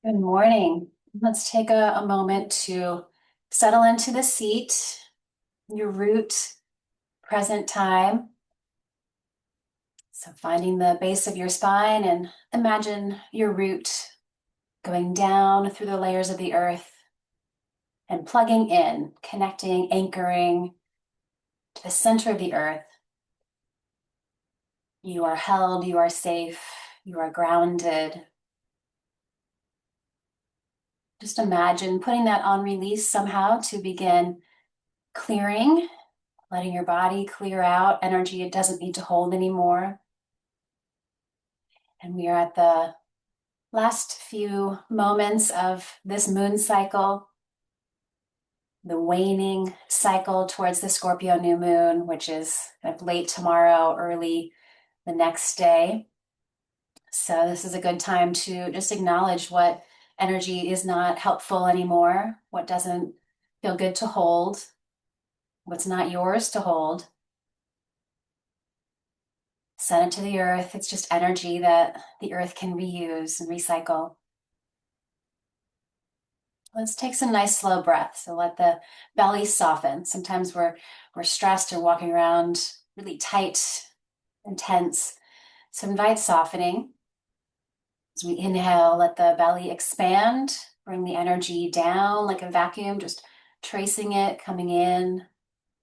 Good morning. Let's take a moment to settle into the seat, your root, present time. So finding the base of your spine and imagine your root going down through the layers of the earth and plugging in, connecting, anchoring to the center of the earth. You are held, you are safe, you are grounded. Just imagine putting that on release somehow to begin clearing, letting your body clear out energy it doesn't need to hold anymore. And we are at the last few moments of this moon cycle, the waning cycle towards the Scorpio new moon, which is kind of late tomorrow, early the next day. So this is a good time to just acknowledge what energy is not helpful anymore, what doesn't feel good to hold, what's not yours to hold. Send it to the earth. It's just energy that the earth can reuse and recycle. Let's take some nice slow breaths. So let the belly soften. Sometimes we're stressed or walking around really tight and tense. So invite softening. As we inhale, let the belly expand. Bring the energy down like a vacuum, just tracing it, coming in.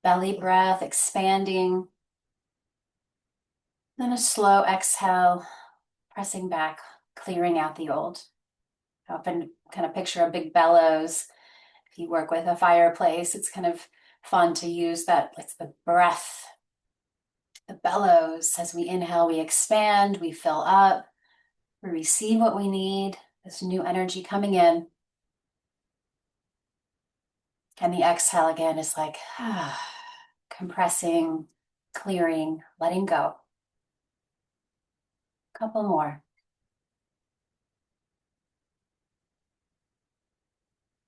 Belly breath, expanding. Then a slow exhale, pressing back, clearing out the old. I often kind of picture a big bellows. If you work with a fireplace, it's kind of fun to use that. It's the breath, the bellows. As we inhale, we expand, we fill up, we receive what we need, this new energy coming in. And the exhale again is like compressing, clearing, letting go. Couple more.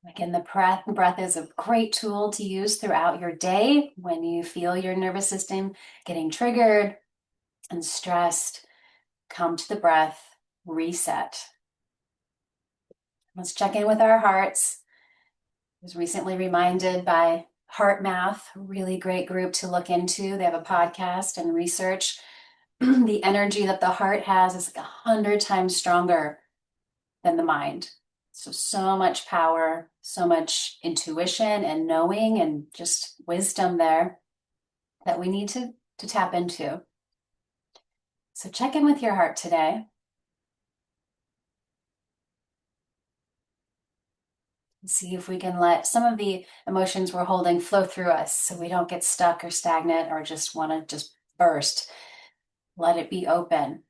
Again, the breath is a great tool to use throughout your day when you feel your nervous system getting triggered and stressed. Come to the breath, reset. Let's check in with our hearts. I was recently reminded by Heart Math, a really great group to look into. They have a podcast and research. The energy that the heart has is like 100 times stronger than the mind. So much power, so much intuition and knowing and just wisdom there that we need to tap into. So check in with your heart today. See if we can let some of the emotions we're holding flow through us so we don't get stuck or stagnant or just want to just burst. Let it be open.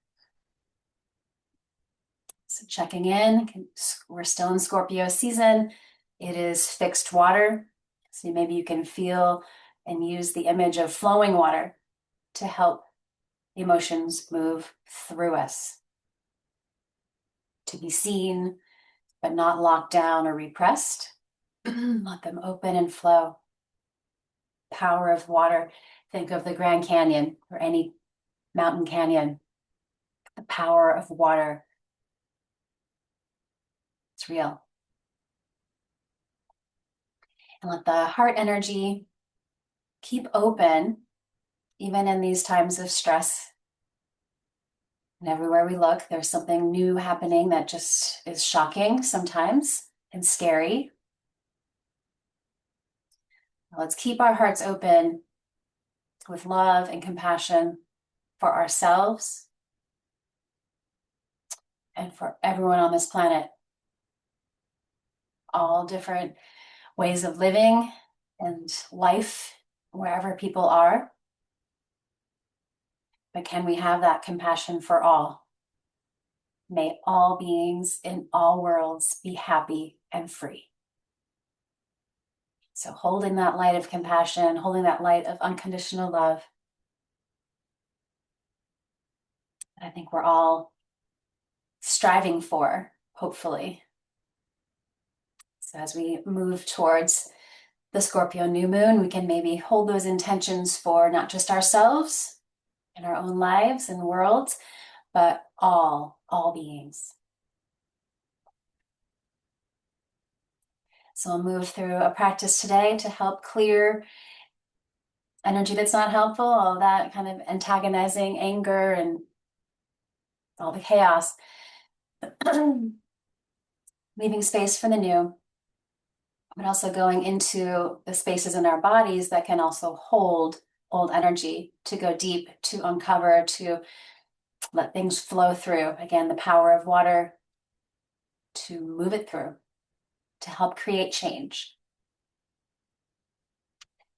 So checking in, we're still in Scorpio season. It is fixed water. So maybe you can feel and use the image of flowing water to help emotions move through us. To be seen, but not locked down or repressed. Let them open and flow. Power of water. Think of the Grand Canyon or any mountain canyon. The power of water. It's real. And let the heart energy keep open, even in these times of stress. And everywhere we look, there's something new happening that just is shocking sometimes and scary. Let's keep our hearts open with love and compassion for ourselves and for everyone on this planet. All different ways of living and life wherever people are. But can we have that compassion for all? May all beings in all worlds be happy and free. So holding that light of compassion, holding that light of unconditional love, I think we're all striving for, hopefully. So as we move towards the Scorpio new moon, we can maybe hold those intentions for not just ourselves in our own lives and worlds, but all beings. So I'll move through a practice today to help clear energy that's not helpful, all that kind of antagonizing anger and all the chaos. Leaving space for the new, but also going into the spaces in our bodies that can also hold old energy, to go deep, to uncover, to let things flow through. Again, the power of water to move it through, to help create change.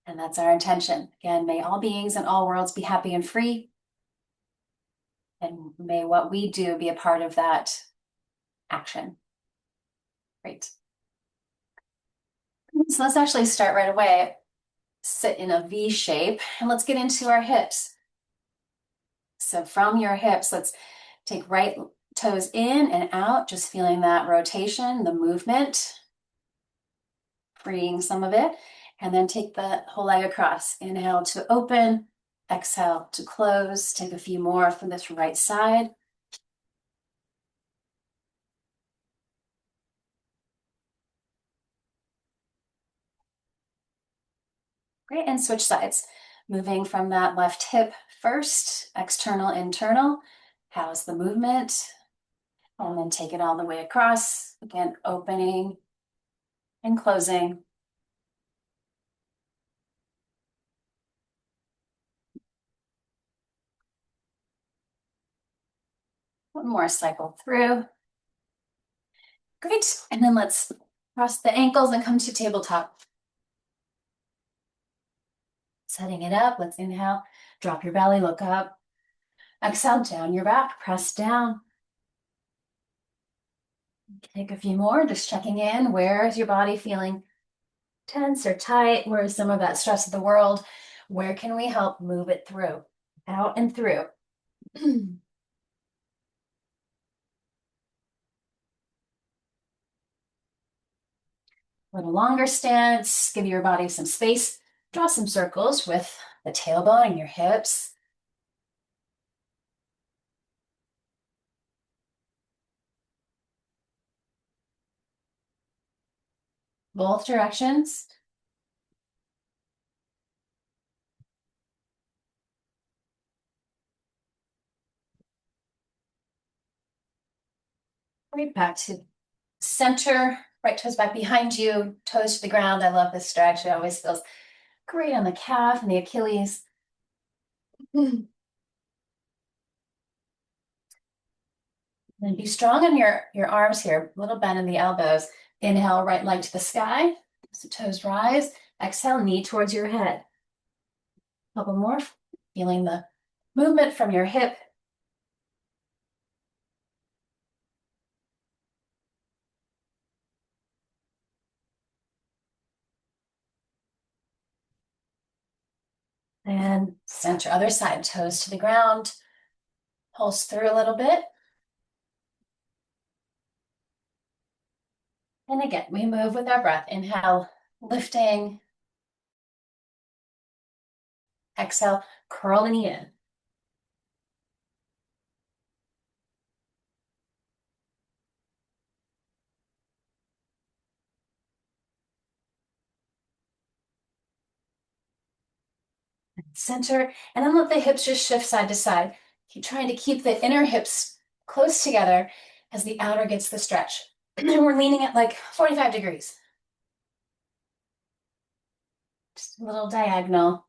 And that's our intention. Again, may all beings and all worlds be happy and free. And may what we do be a part of that action. Great. So let's actually start right away. Sit in a V shape, and let's get into our hips. So from your hips, let's take right toes in and out, just feeling that rotation, the movement, freeing some of it, and then take the whole leg across. Inhale to open, exhale to close. Take a few more from this right side. Great, and switch sides. Moving from that left hip first, external, internal. How's the movement? And then take it all the way across. Again, opening and closing. One more cycle through. Great, and then let's cross the ankles and come to tabletop. Setting it up, let's inhale, drop your belly, look up. Exhale, down your back, press down. Take a few more, just checking in. Where is your body feeling tense or tight? Where is some of that stress of the world? Where can we help move it through? Out and through. A little longer stance, give your body some space. Draw some circles with the tailbone and your hips. Both directions. Right back to center, right toes back behind you, toes to the ground. I love this stretch. It always feels great on the calf and the Achilles. And be strong on your arms here, a little bend in the elbows. Inhale, right leg to the sky. So toes rise. Exhale, knee towards your head. Couple more. Feeling the movement from your hip. And center, other side, toes to the ground. Pulse through a little bit. And again, we move with our breath. Inhale, lifting. Exhale, curling in. Center, and then let the hips just shift side to side. Keep trying to keep the inner hips close together as the outer gets the stretch. And we're leaning at like 45 degrees. Just a little diagonal.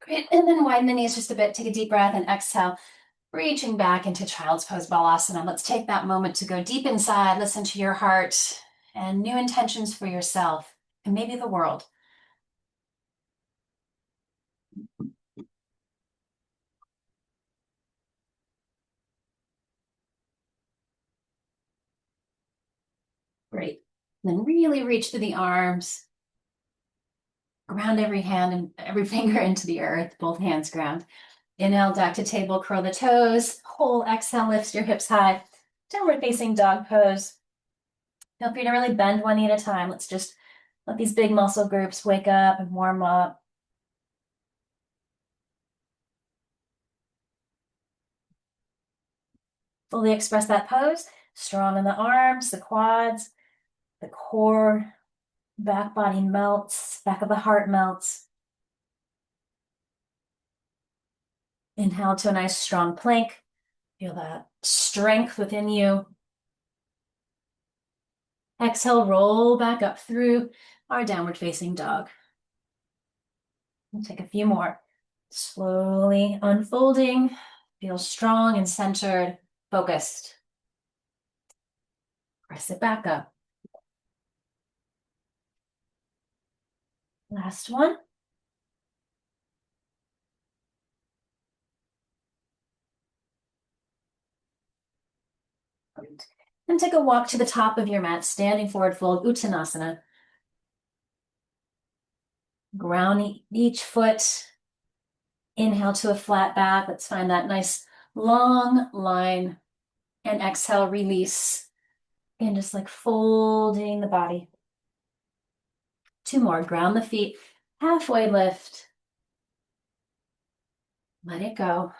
Great, and then widen the knees just a bit. Take a deep breath and exhale, reaching back into child's pose balasana. Let's take that moment to go deep inside, listen to your heart, and new intentions for yourself and maybe the world. Great. And then really reach through the arms. Ground every hand and every finger into the earth, both hands ground. Inhale, back to table, curl the toes. Whole exhale, lifts your hips high. Downward facing dog pose. Feel free to really bend one knee at a time. Let's just let these big muscle groups wake up and warm up. Fully express that pose. Strong in the arms, the quads, the core, back body melts, back of the heart melts. Inhale to a nice strong plank. Feel that strength within you. Exhale, roll back up through our downward facing dog. We'll take a few more. Slowly unfolding. Feel strong and centered, focused. Press it back up. Last one. And take a walk to the top of your mat, standing forward fold, Uttanasana. Ground each foot. Inhale to a flat back. Let's find that nice long line. And exhale, release. And just like folding the body. Two more. Ground the feet. Halfway lift. Let it go.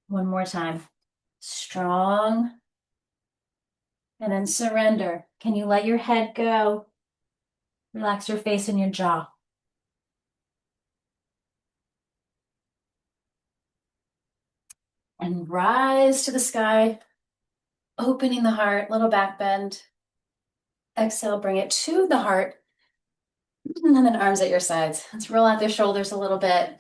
One more time. Strong. And then surrender. Can you let your head go? Relax your face and your jaw. And rise to the sky, opening the heart, little back bend. Exhale, bring it to the heart. And then arms at your sides. Let's roll out the shoulders a little bit.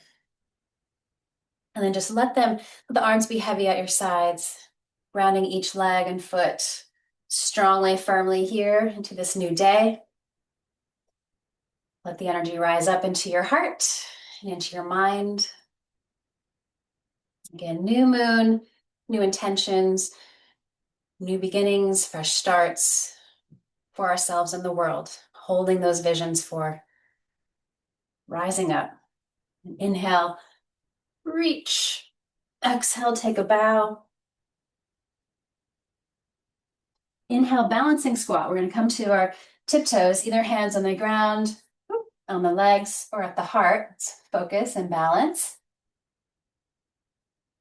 And then just let the arms be heavy at your sides, grounding each leg and foot strongly, firmly here into this new day. Let the energy rise up into your heart and into your mind. Again, new moon, new intentions, new beginnings, fresh starts for ourselves and the world, holding those visions for rising up. Inhale, reach. Exhale, take a bow. Inhale, balancing squat. We're going to come to our tiptoes, either hands on the ground, on the legs, or at the heart. Let's focus and balance.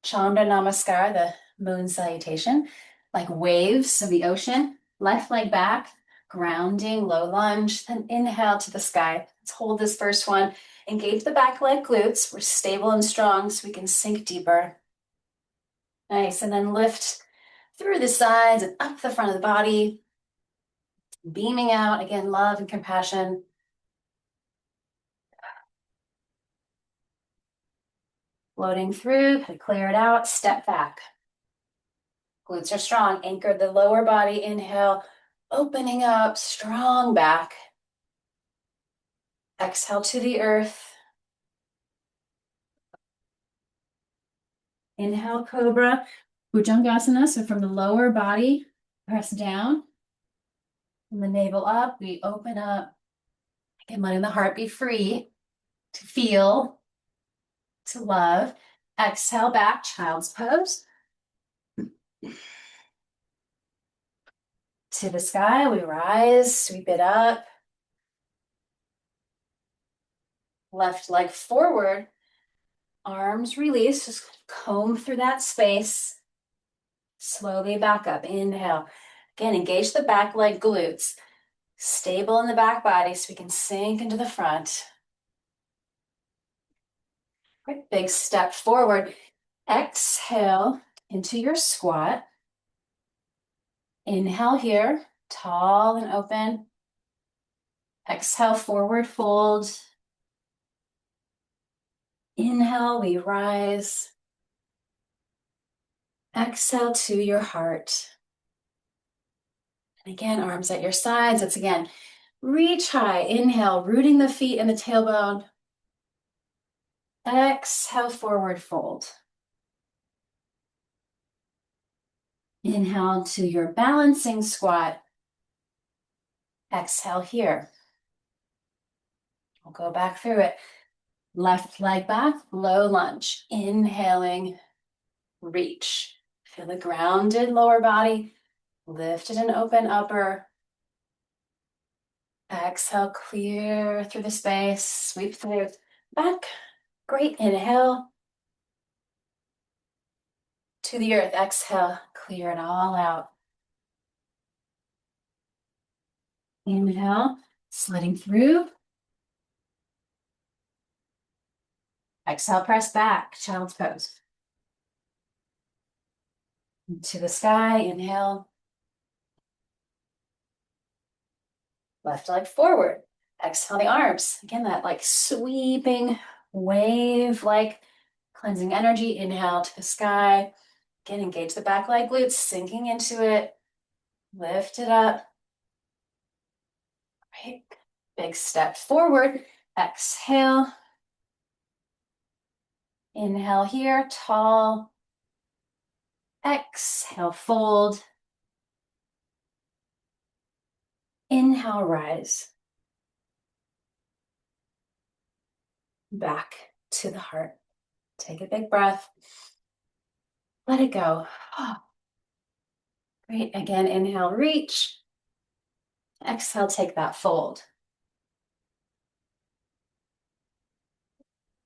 Chandra Namaskar, the Moon Salutation, like waves of the ocean. Left leg back, grounding, low lunge. Then inhale to the sky. Let's hold this first one. Engage the back leg glutes. We're stable and strong so we can sink deeper. Nice, and then lift through the sides and up the front of the body. Beaming out, again, love and compassion. Floating through, clear it out, step back. Glutes are strong, anchor the lower body, inhale, opening up, strong back. Exhale to the earth. Inhale, cobra, Bhujangasana, so from the lower body, press down. From the navel up, we open up. Again, letting the heart be free to feel, to love. Exhale back, child's pose. To the sky, we rise, sweep it up. Left leg forward, arms release, just comb through that space. Slowly back up, inhale. Again, engage the back leg glutes. Stable in the back body so we can sink into the front. Great, big step forward. Exhale into your squat. Inhale here, tall and open. Exhale, forward fold. Inhale, we rise. Exhale to your heart. And again, arms at your sides. It's again, reach high. Inhale, rooting the feet in the tailbone. Exhale, forward fold. Inhale to your balancing squat. Exhale here. We'll go back through it. Left leg back, low lunge. Inhaling, reach. Feel the grounded lower body, lifted and open upper. Exhale, clear through the space, sweep through, back. Great, inhale. to the earth. Exhale, clear it all out. Inhale, sliding through. Exhale, press back, child's pose. To the sky, inhale. Left leg forward. Exhale the arms. Again, that like sweeping wave, like cleansing energy. Inhale to the sky. Again, engage the back leg glutes, sinking into it. Lift it up. Right. Big step forward. Exhale. Inhale here, tall. Exhale, fold. Inhale, rise. Back to the heart. Take a big breath. Let it go. Great. Again, inhale, reach. Exhale, take that fold.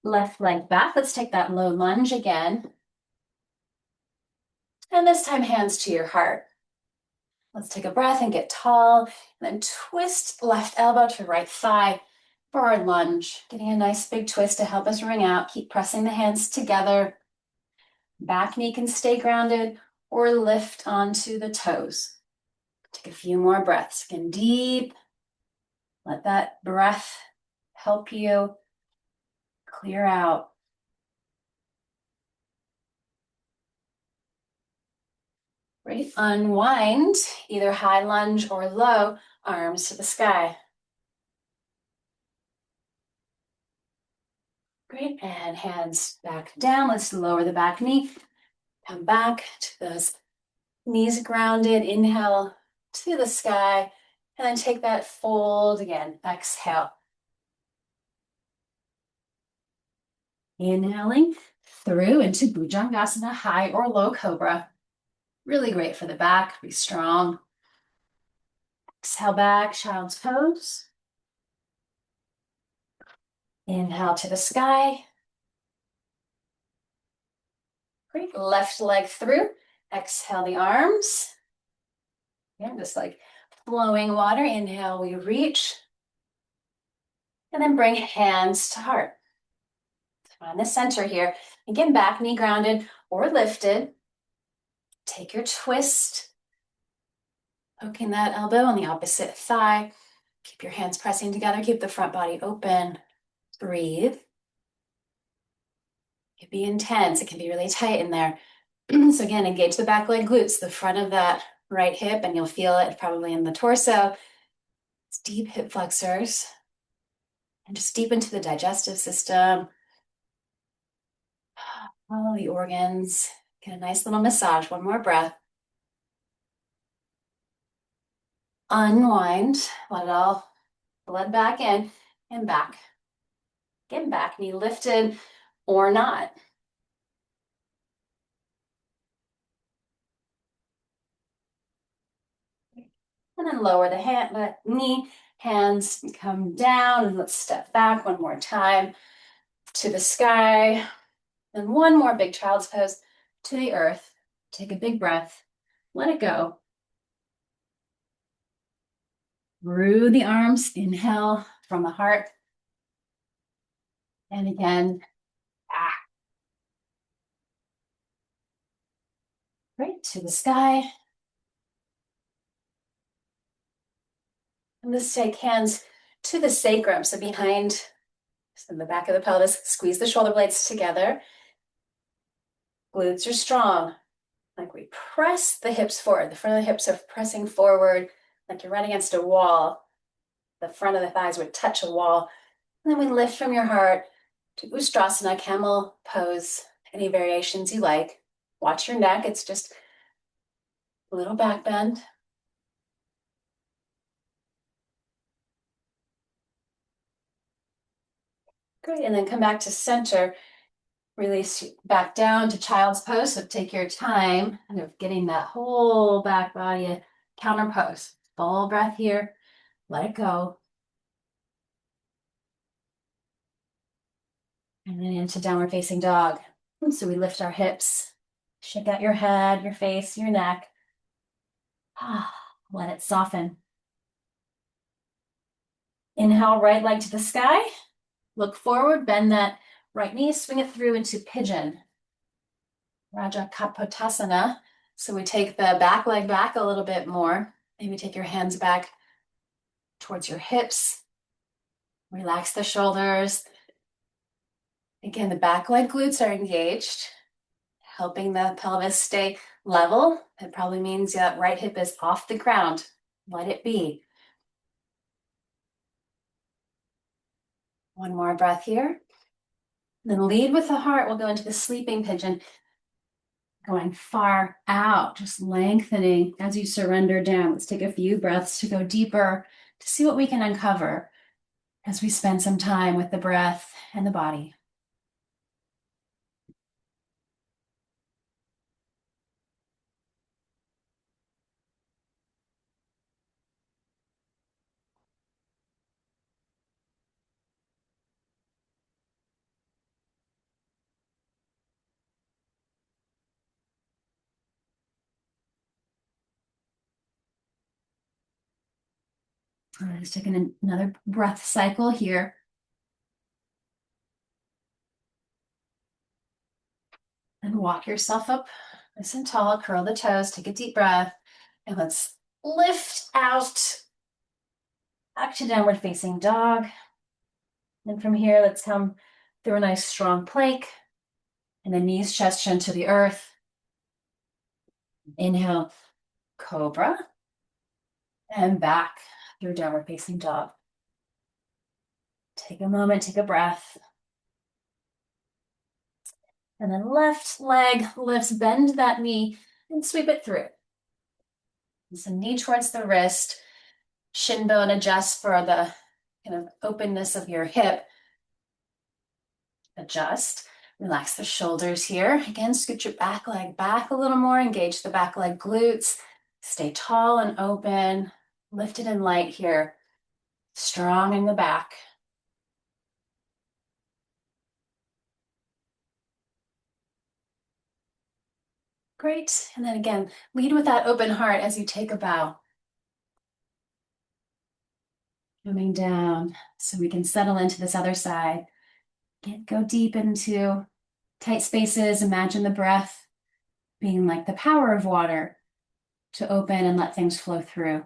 Left leg back. Let's take that low lunge again. And this time, hands to your heart. Let's take a breath and get tall. And then twist left elbow to right thigh for our lunge. Getting a nice big twist to help us ring out. Keep pressing the hands together. Back knee can stay grounded or lift onto the toes. Take a few more breaths. Again, deep. Let that breath help you clear out. Great. Unwind, either high lunge or low, arms to the sky. Great. And hands back down. Let's lower the back knee. Come back to those knees grounded. Inhale to the sky. And then take that fold again. Exhale. Inhaling through into Bhujangasana, high or low cobra. Really great for the back. Be strong. Exhale back, child's pose. Inhale to the sky. Great. Left leg through. Exhale the arms. Again, just like flowing water. Inhale, we reach. And then bring hands to heart. Find the center here. Again, back knee grounded or lifted. Take your twist. Poking that elbow on the opposite thigh. Keep your hands pressing together. Keep the front body open. Breathe. It can be intense. It can be really tight in there. So again, engage the back leg glutes, the front of that right hip, and you'll feel it probably in the torso. It's deep hip flexors. And just deep into the digestive system. All the organs. Get a nice little massage. One more breath. Unwind. Let it all blood back in and back. Again, back knee lifted or not. And then lower the knee, hands come down, and let's step back one more time to the sky. And one more big child's pose to the earth. Take a big breath. Let it go. Through the arms, inhale from the heart. And again, right to the sky. And let's take hands to the sacrum, so behind in the back of the pelvis. Squeeze the shoulder blades together. Glutes are strong. Like we press the hips forward. The front of the hips are pressing forward like you're running against a wall. The front of the thighs would touch a wall. And then we lift from your heart to Ustrasana, camel pose. Any variations you like. Watch your neck. It's just a little back bend. Great. And then come back to center. Release back down to child's pose. So take your time kind of getting that whole back body a counter pose. Full breath here. Let it go. And then into downward facing dog. And so we lift our hips Shake out your head, your face, your neck. Let it soften. Inhale, right leg to the sky. Look forward, bend that right knee, swing it through into pigeon. Raja Kapotasana. So we take the back leg back a little bit more. Maybe take your hands back towards your hips. Relax the shoulders. Again, the back leg glutes are engaged, helping the pelvis stay level. That probably means that right hip is off the ground. Let it be. One more breath here. Then lead with the heart. We'll go into the sleeping pigeon, going far out, just lengthening as you surrender down. Let's take a few breaths to go deeper, to see what we can uncover as we spend some time with the breath and the body. Let's take another breath cycle here. And walk yourself up nice and tall, curl the toes, take a deep breath, and let's lift out back to downward facing dog. And from here, let's come through a nice strong plank, and then knees, chest, chin to the earth. Inhale, cobra, and back through downward facing dog. Take a moment, take a breath. And then left leg lifts, bend that knee, and sweep it through. So knee towards the wrist, shin bone adjust for the kind of openness of your hip. Adjust, relax the shoulders here. Again, scoot your back leg back a little more, engage the back leg glutes. Stay tall and open, lifted and light here. Strong in the back. Great, and then again, lead with that open heart as you take a bow. Coming down so we can settle into this other side. Go deep into tight spaces. Imagine the breath being like the power of water to open and let things flow through.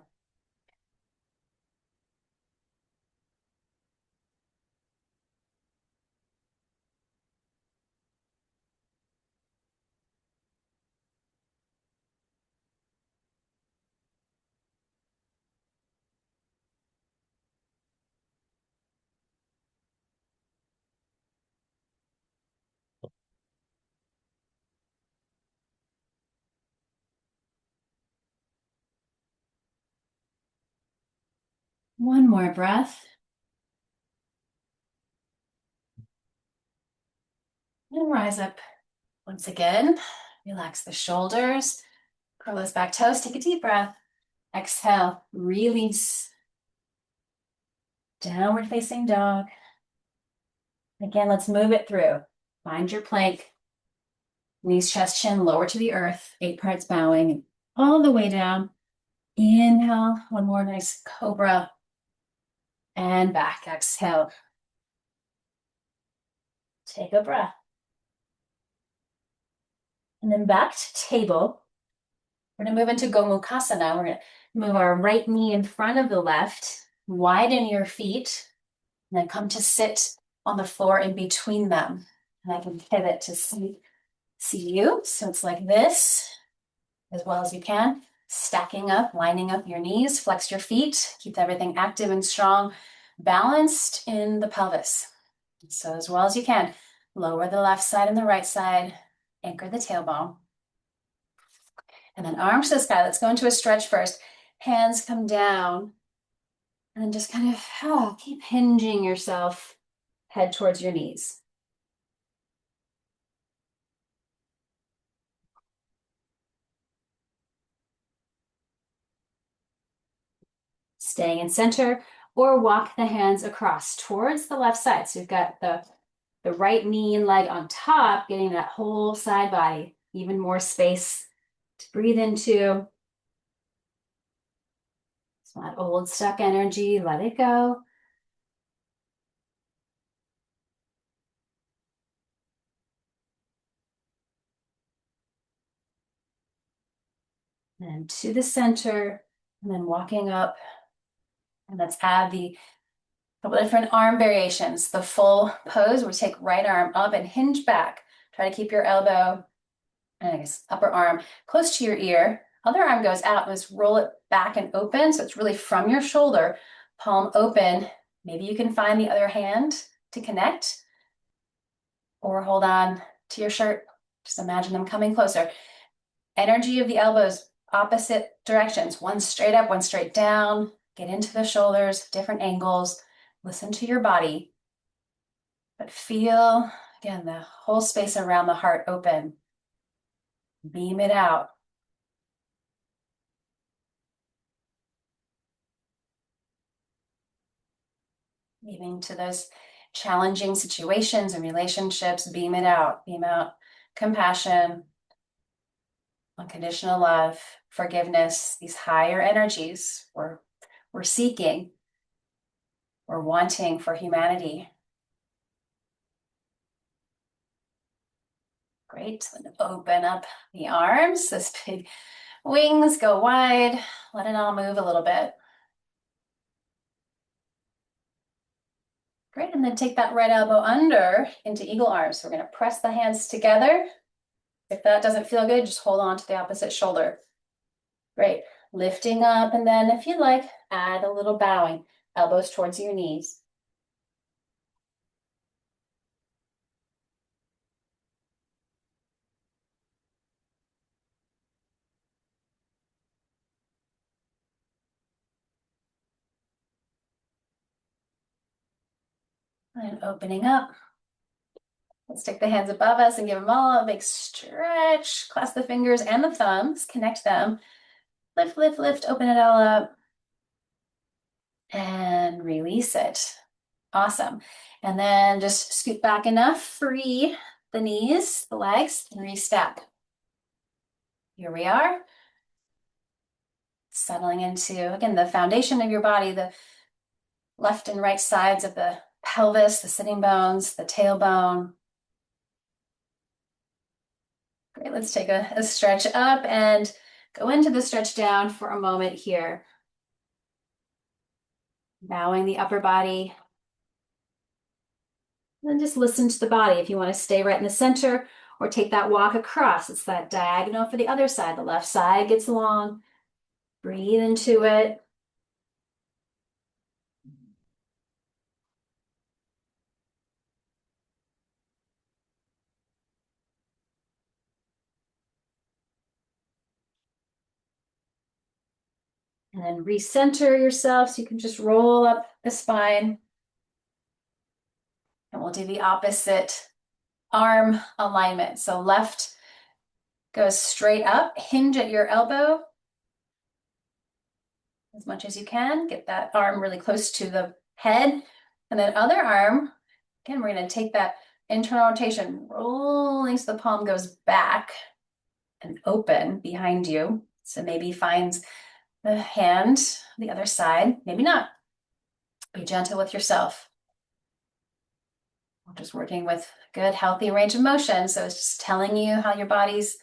One more breath. And rise up once again. Relax the shoulders. Curl those back toes. Take a deep breath. Exhale. Release. Downward facing dog. Again, let's move it through. Find your plank. Knees, chest, chin, lower to the earth. 8 parts bowing all the way down. Inhale. One more nice cobra. And back. Exhale. Take a breath. And then back to table. We're going to move into Gomukhasana. We're going to move our right knee in front of the left. Widen your feet. And then come to sit on the floor in between them. And I can pivot to see you. So it's like this, as well as you can. Stacking up, lining up your knees, flex your feet, keep everything active and strong, balanced in the pelvis. So as well as you can, lower the left side and the right side, anchor the tailbone. And then arms to the sky. Let's go into a stretch first. Hands come down. And then just kind of keep hinging yourself, head towards your knees. Staying in center, or walk the hands across towards the left side. So you've got the right knee and leg on top, getting that whole side body. even more space to breathe into. So that old stuck energy, let it go. And to the center, and then walking up. And let's add the couple different arm variations. The full pose, we take right arm up and hinge back. Try to keep your elbow, and I guess upper arm close to your ear. Other arm goes out. Let's roll it back and open. So it's really from your shoulder, palm open. Maybe you can find the other hand to connect, or hold on to your shirt. Just imagine them coming closer. Energy of the elbows, opposite directions. One straight up, one straight down. Get into the shoulders, different angles. Listen to your body. But feel, again, the whole space around the heart open. Beam it out. Even to those challenging situations and relationships, beam it out. Beam out compassion, unconditional love, forgiveness, these higher energies we're seeking, we're wanting for humanity. Great. Then open up the arms. Those big wings go wide. Let it all move a little bit. Great. And then take that right elbow under into eagle arms. So we're going to press the hands together. If that doesn't feel good, just hold on to the opposite shoulder. Great. Lifting up, and then if you'd like, add a little bowing. Elbows towards your knees. And opening up. Let's take the hands above us and give them all a big stretch. Clasp the fingers and the thumbs, connect them. Lift, lift, lift, open it all up. And release it. Awesome. And then just scoot back enough, free the knees, the legs, and re-step. Here we are. Settling into, again, the foundation of your body, the left and right sides of the pelvis, the sitting bones, the tailbone. Great, let's take a stretch up and go into the stretch down for a moment here. Bowing the upper body. And then just listen to the body. If you want to stay right in the center or take that walk across, it's that diagonal for the other side. The left side gets long. Breathe into it. And then recenter yourself so you can just roll up the spine. And we'll do the opposite arm alignment. So left goes straight up, hinge at your elbow as much as you can. Get that arm really close to the head. And then other arm, again, we're going to take that internal rotation, rolling so the palm goes back and open behind you. So maybe find the hand, the other side, maybe not. Be gentle with yourself. We're just working with good, healthy range of motion. So it's just telling you how your body's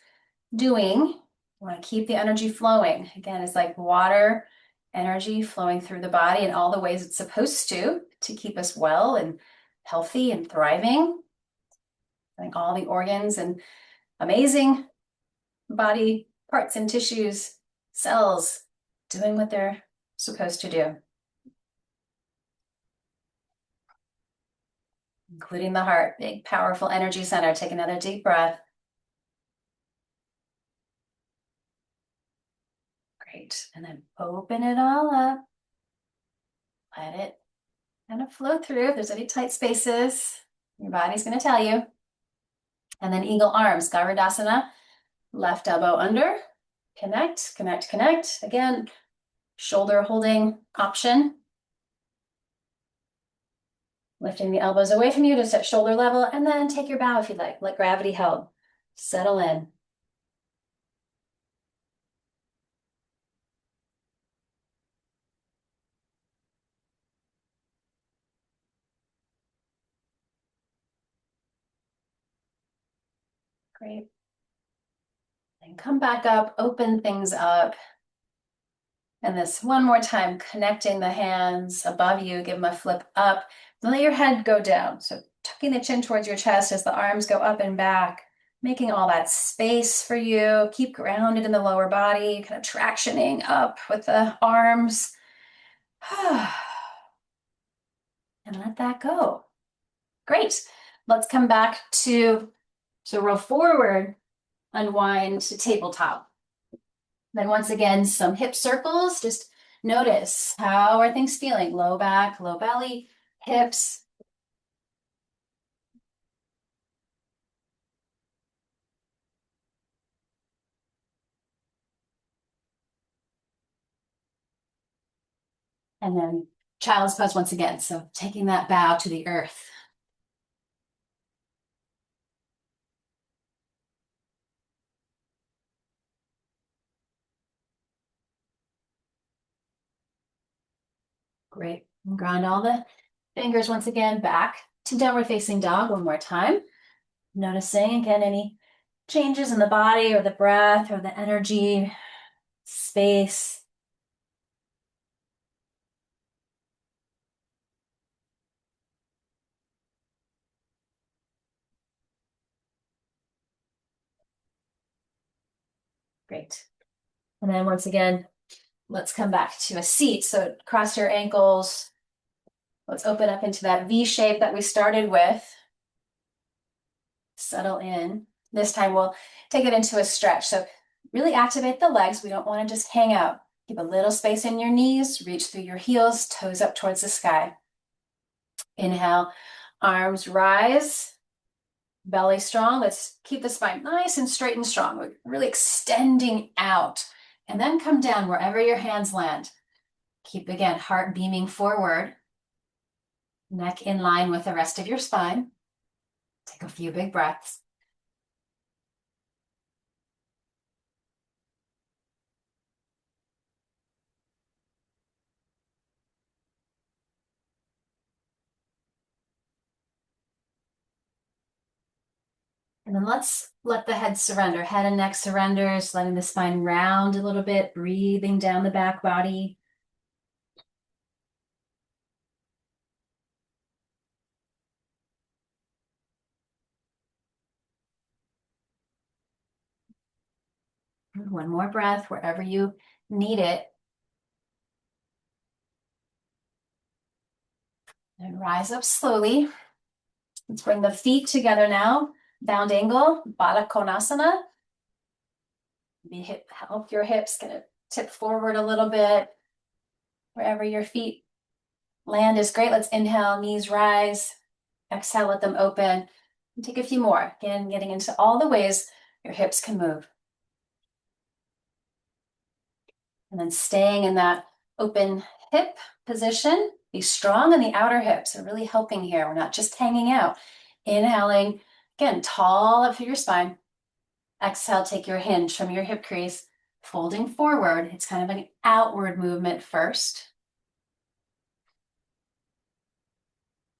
doing. You want to keep the energy flowing. Again, it's like water energy flowing through the body in all the ways it's supposed to keep us well and healthy and thriving. Like all the organs and amazing body parts and tissues, cells doing what they're supposed to do. Including the heart, big, powerful energy center. Take another deep breath. Great. And then open it all up. Let it kind of flow through. If there's any tight spaces, your body's going to tell you. And then eagle arms, Garudasana, left elbow under, connect, connect, connect. Again, shoulder holding option. Lifting the elbows away from you just at shoulder level, and then take your bow if you'd like. Let gravity help. Settle in. Great. And come back up, open things up. And this one more time, connecting the hands above you, give them a flip up. Let your head go down. So tucking the chin towards your chest as the arms go up and back, making all that space for you. Keep grounded in the lower body, kind of tractioning up with the arms. And let that go. Great. Let's come back to, so roll forward, unwind to tabletop. Then once again, some hip circles. Just notice, how are things feeling? Low back, low belly, hips. And then child's pose once again. So taking that bow to the earth. Great. And ground all the fingers once again back to downward facing dog one more time. Noticing again any changes in the body or the breath or the energy, space. Great. And then once again, let's come back to a seat. So cross your ankles. Let's open up into that V shape that we started with. Settle in. This time we'll take it into a stretch. So really activate the legs. We don't want to just hang out. Keep a little space in your knees. Reach through your heels, toes up towards the sky. Inhale, arms rise. Belly strong. Let's keep the spine nice and straight and strong. We're really extending out. And then come down wherever your hands land. Keep, again, heart beaming forward. Neck in line with the rest of your spine. Take a few big breaths. And then let's let the head surrender. Head and neck surrenders, letting the spine round a little bit, breathing down the back body. One more breath wherever you need it. And rise up slowly. Let's bring the feet together now. Bound angle, Baddha Konasana. Help your hips kind of tip forward a little bit. Wherever your feet land is great. Let's inhale, knees rise. Exhale, let them open. And take a few more. Again, getting into all the ways your hips can move. And then staying in that open hip position. Be strong in the outer hips. So really helping here. We're not just hanging out. Inhaling, again, tall up through your spine. Exhale, take your hinge from your hip crease, folding forward. It's kind of an outward movement first.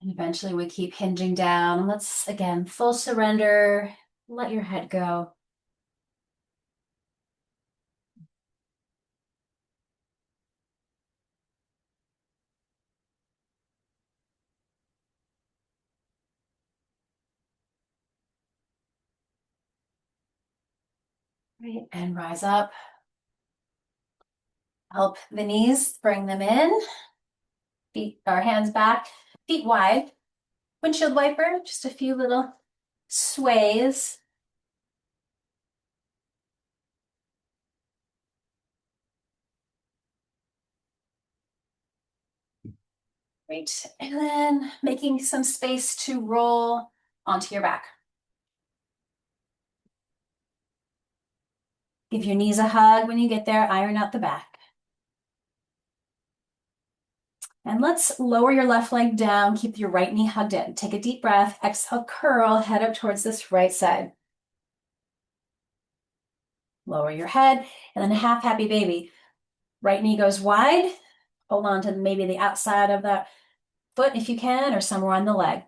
And eventually we keep hinging down. Let's, again, full surrender. Let your head go. Great. And rise up. Help the knees, bring them in. Feet, our hands back, feet wide. Windshield wiper, just a few little sways. Great. And then making some space to roll onto your back. Give your knees a hug when you get there, iron out the back. And let's lower your left leg down, keep your right knee hugged in. Take a deep breath, exhale, curl, head up towards this right side. Lower your head, and then a half happy baby. Right knee goes wide, hold on to maybe the outside of that foot if you can, or somewhere on the leg.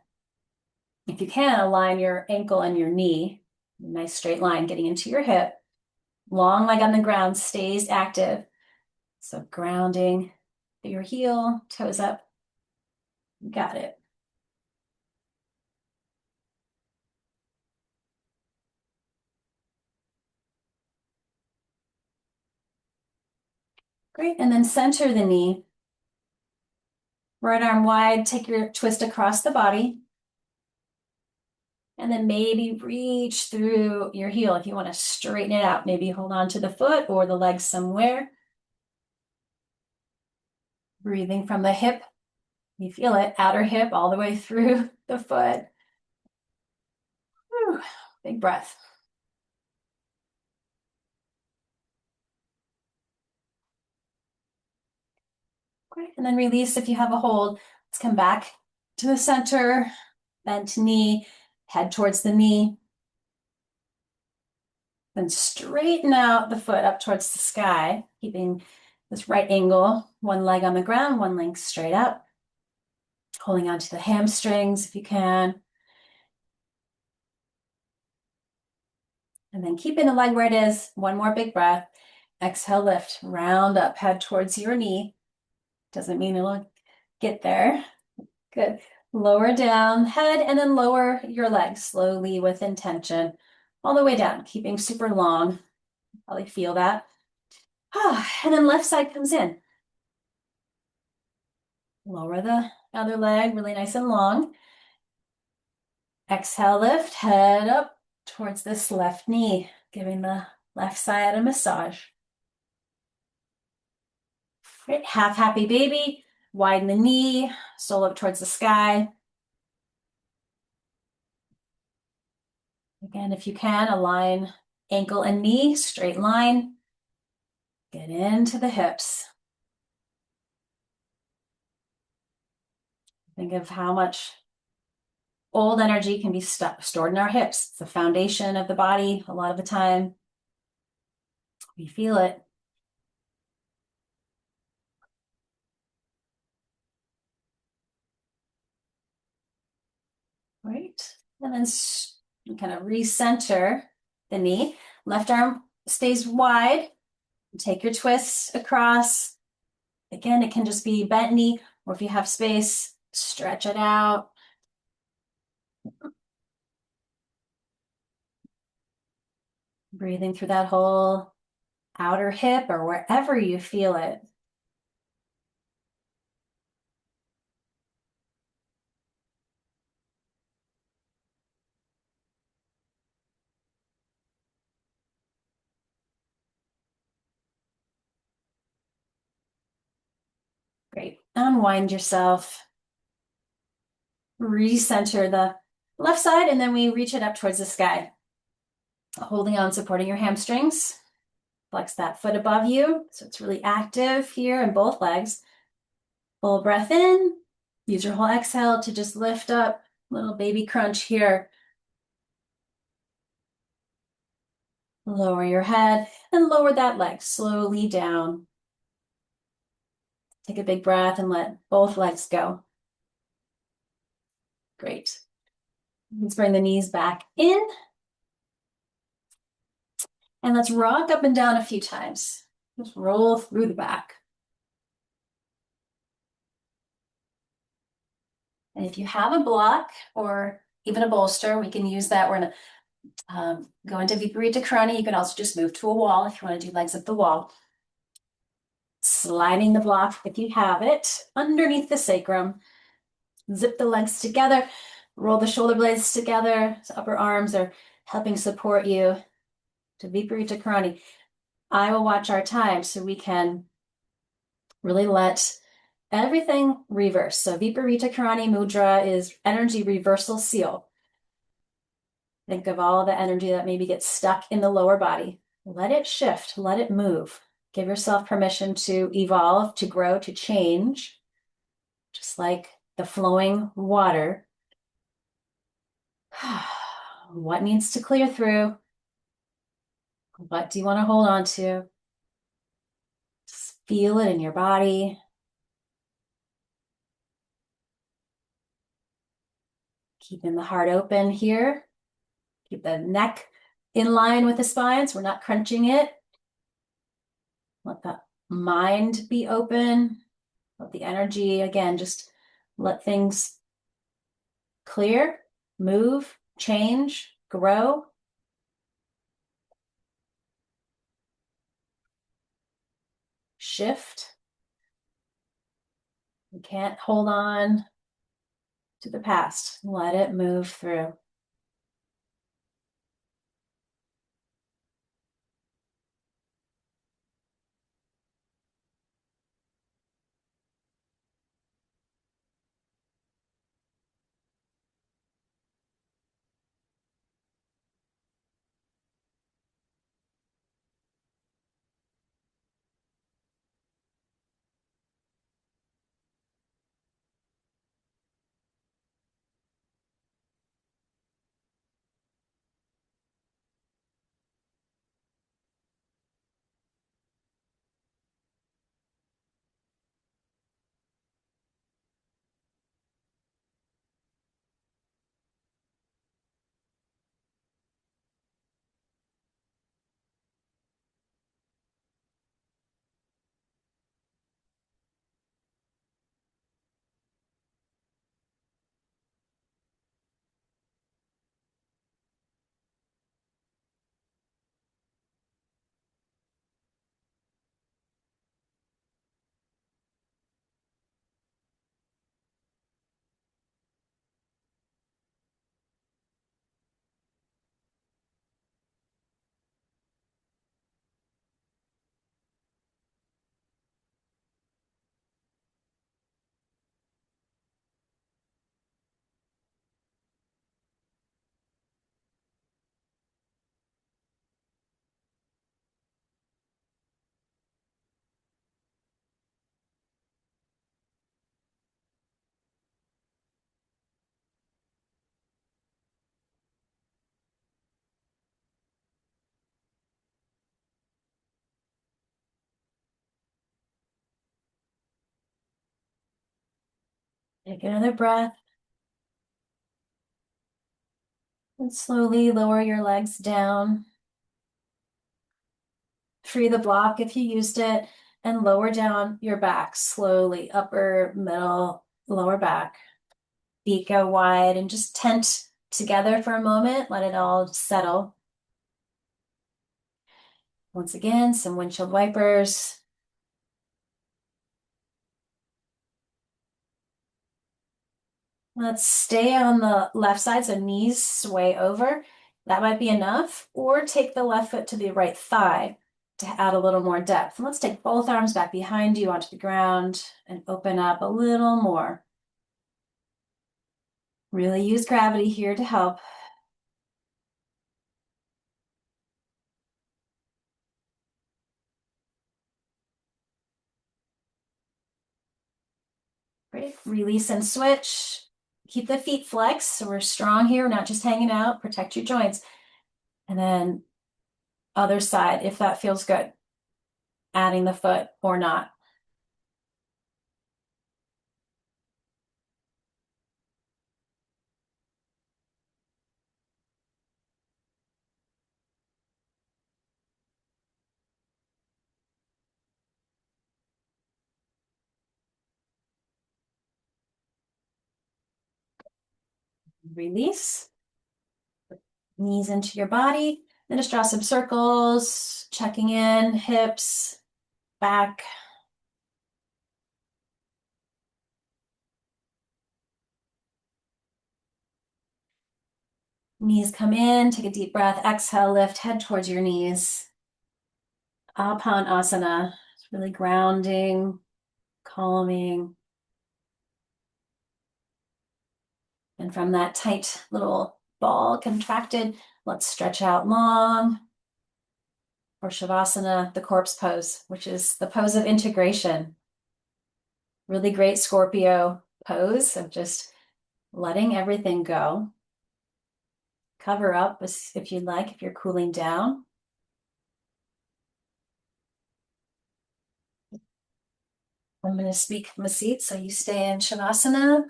If you can, align your ankle and your knee. Nice straight line getting into your hip. Long leg on the ground stays active. So grounding your heel, toes up. Got it. Great. And then center the knee. Right arm wide, take your twist across the body. And then maybe reach through your heel if you want to straighten it out. Maybe hold on to the foot or the leg somewhere. Breathing from the hip. You feel it, outer hip all the way through the foot. Whew. Big breath. Great. And then release if you have a hold. Let's come back to the center. Bent knee, head towards the knee. Then straighten out the foot up towards the sky, keeping this right angle, one leg on the ground, one leg straight up. Holding onto the hamstrings if you can. And then keeping the leg where it is. One more big breath. Exhale, lift, round up, head towards your knee. Doesn't mean it'll get there. Good. Lower down, head, and then lower your legs slowly with intention. All the way down, keeping super long. Probably feel that. And then left side comes in. Lower the other leg, really nice and long. Exhale, lift, head up towards this left knee, giving the left side a massage. Great, half happy baby, widen the knee, sole up towards the sky. Again, if you can, align ankle and knee, straight line. Get into the hips. Think of how much old energy can be stored in our hips. It's the foundation of the body a lot of the time. We feel it. Right. And then kind of recenter the knee. Left arm stays wide. Take your twists across. Again, it can just be bent knee, or if you have space, stretch it out. Breathing through that whole outer hip or wherever you feel it. Great. Unwind yourself. Recenter the left side, and then we reach it up towards the sky. Holding on, supporting your hamstrings. Flex that foot above you, so it's really active here in both legs. Full breath in. Use your whole exhale to just lift up. Little baby crunch here. Lower your head and lower that leg slowly down. Take a big breath and let both legs go. Great. Let's bring the knees back in. And let's rock up and down a few times. Just roll through the back. And if you have a block or even a bolster, we can use that. We're going to go into Viparita Karani. You can also just move to a wall if you want to do legs up the wall. Sliding the block, if you have it, underneath the sacrum. Zip the legs together. Roll the shoulder blades together. So upper arms are helping support you to Viparita Karani. I will watch our time so we can really let everything reverse. So Viparita Karani Mudra is energy reversal seal. Think of all the energy that maybe gets stuck in the lower body. Let it shift, let it move. Give yourself permission to evolve, to grow, to change, just like the flowing water. What needs to clear through? What do you want to hold on to? Just feel it in your body. Keeping the heart open here. Keep the neck in line with the spine, so we're not crunching it. Let the mind be open. Let the energy, again, just let things clear, move, change, grow. Shift. You can't hold on to the past. Let it move through. Take another breath. And slowly lower your legs down. Free the block if you used it, and lower down your back slowly, upper, middle, lower back. Feet go wide and just tent together for a moment. Let it all settle. Once again, some windshield wipers. Let's stay on the left side, so knees sway over. That might be enough, or take the left foot to the right thigh to add a little more depth. And let's take both arms back behind you onto the ground and open up a little more. Really use gravity here to help. Great. Release and switch. Keep the feet flexed, so we're strong here, not just hanging out. Protect your joints. And then other side, if that feels good. Adding the foot or not. Release. Knees into your body. Then just draw some circles, checking in, hips, back. Knees come in, take a deep breath, exhale, lift, head towards your knees. Apanasana, it's really grounding, calming. And from that tight little ball contracted, let's stretch out long. Or Shavasana, the corpse pose, which is the pose of integration. Really great Scorpio pose of just letting everything go. Cover up if you'd like, if you're cooling down. I'm going to speak from a seat, so you stay in Shavasana.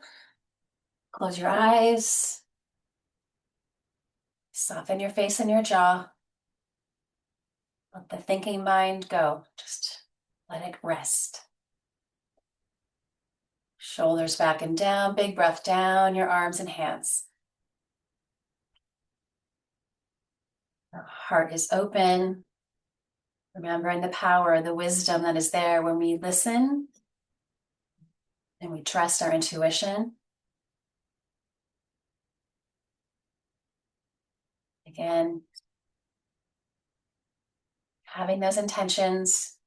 Close your eyes. Soften your face and your jaw. Let the thinking mind go. Just let it rest. Shoulders back and down. Big breath down your arms and hands. Our heart is open. Remembering the power, the wisdom that is there when we listen and we trust our intuition. Again, having those intentions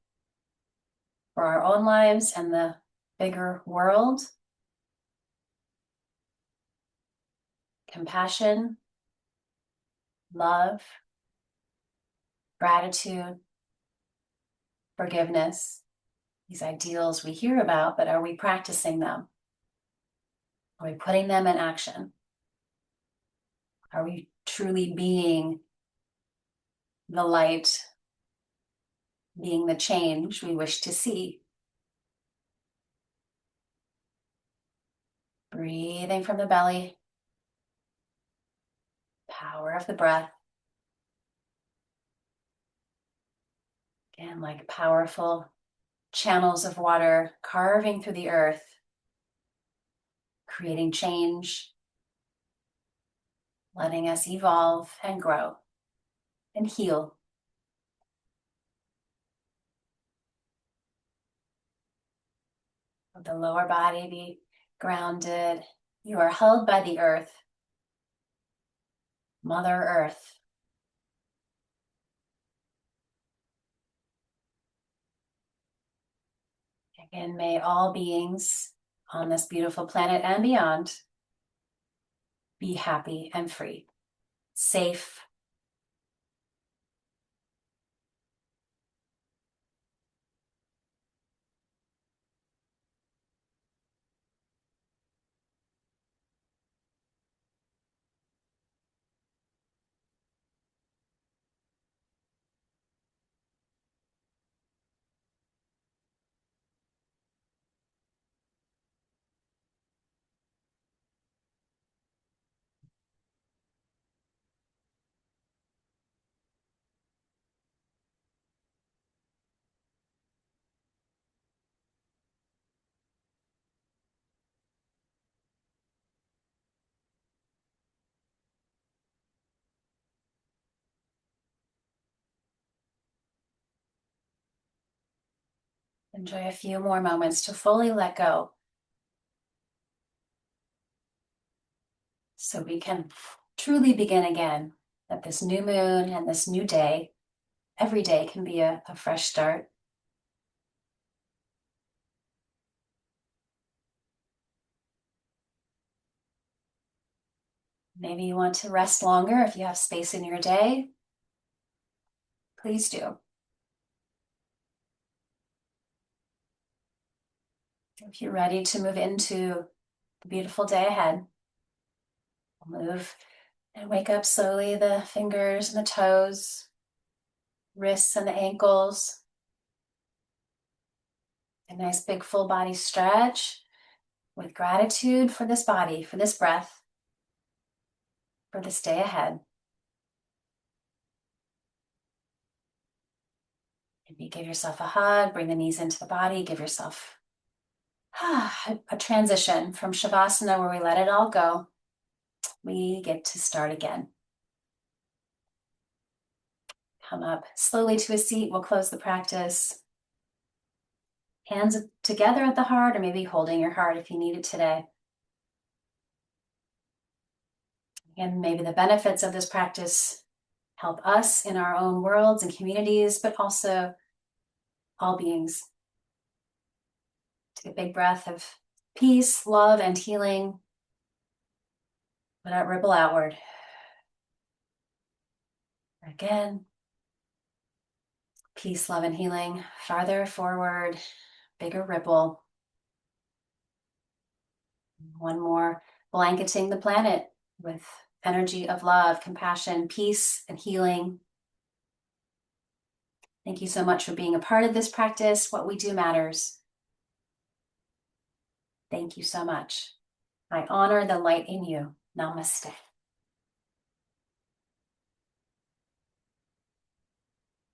for our own lives and the bigger world. Compassion, love, gratitude, forgiveness. These ideals we hear about, but are we practicing them? Are we putting them in action? Are we truly being the light, being the change we wish to see? Breathing from the belly. Power of the breath. Again, like powerful channels of water carving through the earth, creating change, letting us evolve and grow and heal. Let the lower body be grounded. You are held by the earth, Mother Earth. Again, may all beings on this beautiful planet and beyond be happy and free, safe. Enjoy a few more moments to fully let go, so we can truly begin again at this new moon and this new day. Every day can be a fresh start. Maybe you want to rest longer if you have space in your day. Please do. If you're ready to move into the beautiful day ahead, move and wake up slowly, the fingers and the toes, wrists and the ankles. A nice big full body stretch with gratitude for this body, for this breath, for this day ahead. Maybe give yourself a hug, bring the knees into the body, give yourself a transition from Shavasana where we let it all go. We get to start again. Come up slowly to a seat. We'll close the practice. Hands together at the heart, or maybe holding your heart if you need it today. And maybe the benefits of this practice help us in our own worlds and communities, but also all beings. Take a big breath of peace, love, and healing. Let it ripple outward. Again. Peace, love, and healing. Farther forward, bigger ripple. One more, blanketing the planet with energy of love, compassion, peace, and healing. Thank you so much for being a part of this practice. What we do matters. Thank you so much. I honor the light in you. Namaste.